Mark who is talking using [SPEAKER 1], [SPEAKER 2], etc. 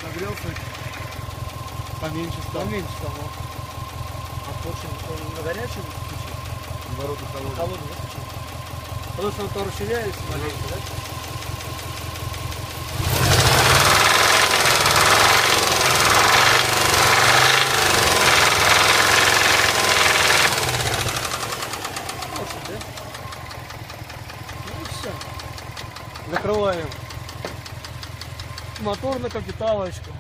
[SPEAKER 1] Нагрелся, поменьше стал.
[SPEAKER 2] Поменьше стало. А поршень он на горячем включить?
[SPEAKER 1] Наоборот, на холодный.
[SPEAKER 2] Холодный выключить. Потому что он то расширяется маленько, да? Поршень, да? Ну и все.
[SPEAKER 1] Закрываем.
[SPEAKER 2] Мотор на капиталочку.